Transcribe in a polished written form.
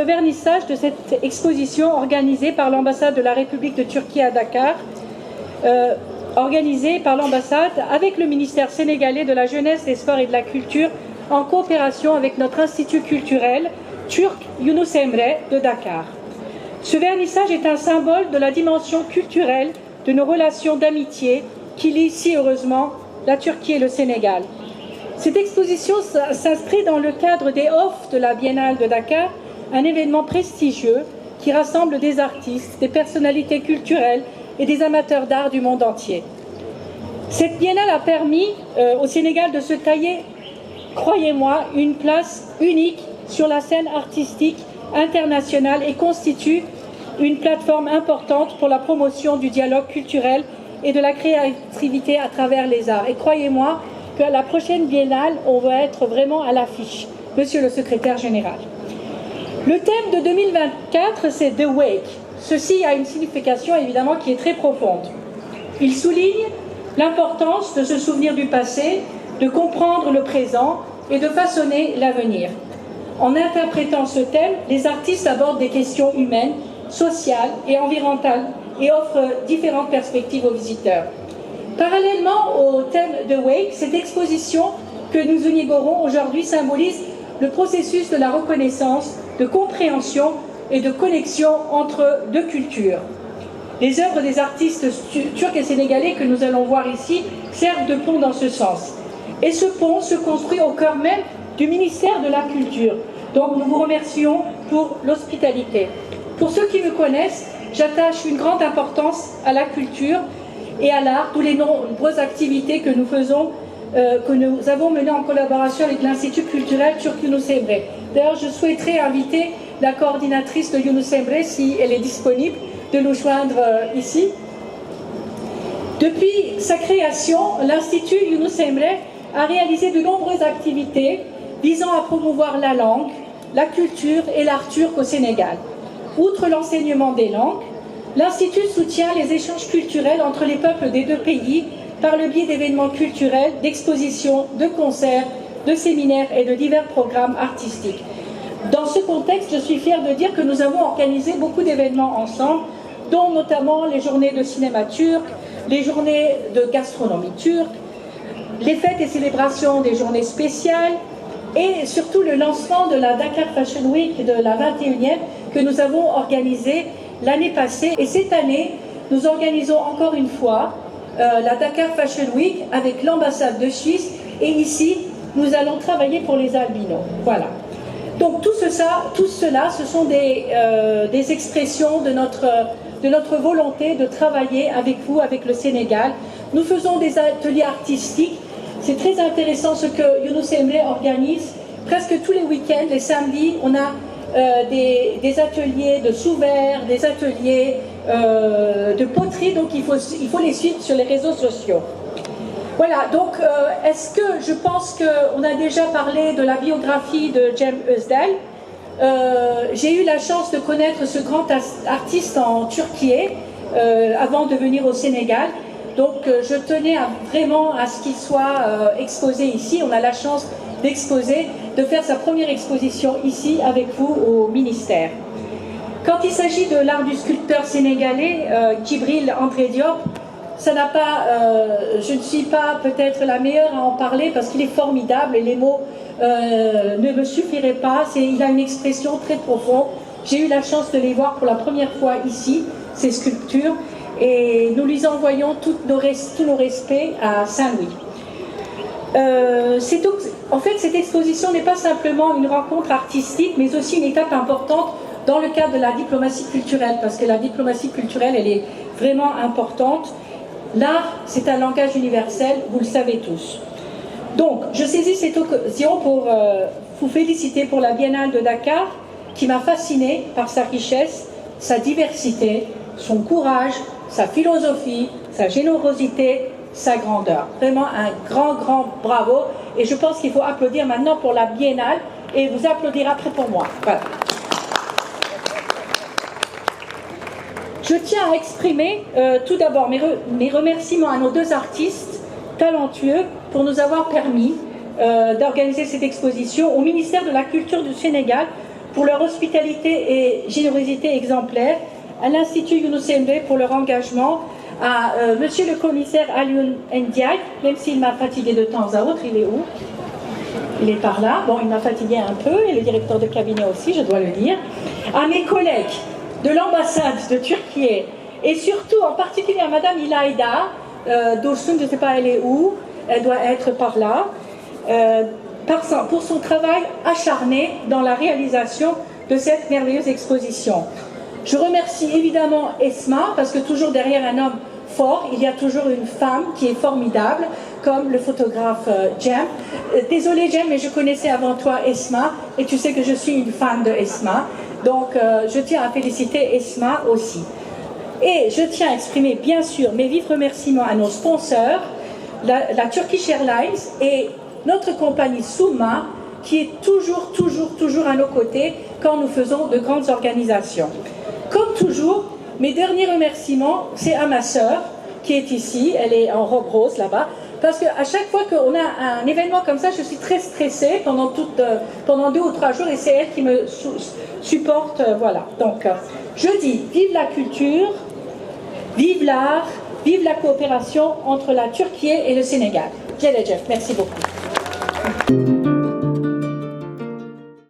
le vernissage de cette exposition organisée par l'ambassade de la République de Turquie à Dakar, organisée par l'ambassade avec le ministère sénégalais de la Jeunesse, des Sports et de la Culture, en coopération avec notre institut culturel turc Yunus Emre de Dakar. Ce vernissage est un symbole de la dimension culturelle de nos relations d'amitié qui lient si heureusement la Turquie et le Sénégal. Cette exposition s'inscrit dans le cadre des OFF de la Biennale de Dakar, un événement prestigieux qui rassemble des artistes, des personnalités culturelles et des amateurs d'art du monde entier. Cette biennale a permis au Sénégal de se tailler, croyez-moi, une place unique sur la scène artistique internationale et constitue une plateforme importante pour la promotion du dialogue culturel et de la créativité à travers les arts. Et croyez-moi qu'à la prochaine biennale, on va être vraiment à l'affiche, Monsieur le secrétaire général. Le thème de 2024, c'est The Wake. Ceci a une signification évidemment qui est très profonde. Il souligne l'importance de se souvenir du passé, de comprendre le présent et de façonner l'avenir. En interprétant ce thème, les artistes abordent des questions humaines, sociales et environnementales et offrent différentes perspectives aux visiteurs. Parallèlement au thème de Wake, cette exposition que nous inaugurons aujourd'hui symbolise le processus de la reconnaissance, de compréhension et de connexion entre deux cultures. Les œuvres des artistes turcs et sénégalais que nous allons voir ici servent de pont dans ce sens. Et ce pont se construit au cœur même du ministère de la Culture. Donc nous vous remercions pour l'hospitalité. Pour ceux qui me connaissent, j'attache une grande importance à la culture et à l'art, d'où les nombreuses activités que nous faisons, que nous avons menées en collaboration avec l'Institut culturel turc Yunus Emre. D'ailleurs, je souhaiterais inviter la coordinatrice de Yunus Emre, si elle est disponible, de nous joindre ici. Depuis sa création, l'Institut Yunus Emre a réalisé de nombreuses activités visant à promouvoir la langue, la culture et l'art turc au Sénégal. Outre l'enseignement des langues, l'Institut soutient les échanges culturels entre les peuples des deux pays par le biais d'événements culturels, d'expositions, de concerts, de séminaires et de divers programmes artistiques. Dans ce contexte, je suis fière de dire que nous avons organisé beaucoup d'événements ensemble, dont notamment les journées de cinéma turc, les journées de gastronomie turque, les fêtes et célébrations des journées spéciales et surtout le lancement de la Dakar Fashion Week de la 21e que nous avons organisé l'année passée. Et cette année, nous organisons encore une fois la Dakar Fashion Week avec l'ambassade de Suisse et ici, nous allons travailler pour les albinos. Voilà. Donc tout cela, ce sont des expressions de notre volonté de travailler avec vous, avec le Sénégal. Nous faisons des ateliers artistiques. C'est très intéressant ce que Yunus Emre organise. Presque tous les week-ends, les samedis, on a des ateliers de sous-verre, des ateliers de poterie. Donc il faut les suivre sur les réseaux sociaux. Voilà, donc est-ce que je pense qu'on a déjà parlé de la biographie de Cem Özdel. J'ai eu la chance de connaître ce grand artiste en Turquie avant de venir au Sénégal. Donc je tenais vraiment à ce qu'il soit exposé ici. On a la chance d'exposer, de faire sa première exposition ici avec vous au ministère. Quand il s'agit de l'art du sculpteur sénégalais, Djibril André Diop, ça n'a pas, je ne suis pas peut-être la meilleure à en parler parce qu'il est formidable et les mots ne me suffiraient pas. Il a une expression très profonde. J'ai eu la chance de les voir pour la première fois ici, ces sculptures, et nous lui envoyons tous nos respects à Saint-Louis. En fait, cette exposition n'est pas simplement une rencontre artistique, mais aussi une étape importante dans le cadre de la diplomatie culturelle, parce que la diplomatie culturelle, elle est vraiment importante. L'art, c'est un langage universel, vous le savez tous. Donc, je saisis cette occasion pour vous féliciter pour la Biennale de Dakar, qui m'a fascinée par sa richesse, sa diversité, son courage, sa philosophie, sa générosité, sa grandeur. Vraiment un grand bravo. Et je pense qu'il faut applaudir maintenant pour la Biennale et vous applaudir après pour moi. Voilà. Je tiens à exprimer tout d'abord mes remerciements à nos deux artistes talentueux pour nous avoir permis d'organiser cette exposition. Au ministère de la Culture du Sénégal, pour leur hospitalité et générosité exemplaire, à l'Institut Younous Emre pour leur engagement, à Monsieur le commissaire Alioune Ndiaye, même s'il m'a fatigué de temps à autre, il est où? Il est par là. Bon, il m'a fatigué un peu, et le directeur de cabinet aussi, je dois le dire. À mes collègues de l'ambassade de Turquie, et surtout, en particulier à Madame İlayda Dursun, je ne sais pas elle est où, elle doit être par là, pour son travail acharné dans la réalisation de cette merveilleuse exposition. Je remercie évidemment Esma, parce que toujours derrière un homme fort, il y a toujours une femme qui est formidable, comme le photographe Jem. Désolée Jem, mais je connaissais avant toi Esma, et tu sais que je suis une fan de Esma, donc je tiens à féliciter Esma aussi. Et je tiens à exprimer bien sûr mes vifs remerciements à nos sponsors, la Turkish Airlines et notre compagnie Summa, qui est toujours à nos côtés quand nous faisons de grandes organisations. Comme toujours, mes derniers remerciements, c'est à ma sœur qui est ici, elle est en robe rose là-bas, parce qu'à chaque fois qu'on a un événement comme ça, je suis très stressée pendant 2 ou 3 jours, et c'est elle qui me supporte, voilà. Donc, je dis, vive la culture, vive l'art, vive la coopération entre la Turquie et le Sénégal. Jeff, merci beaucoup.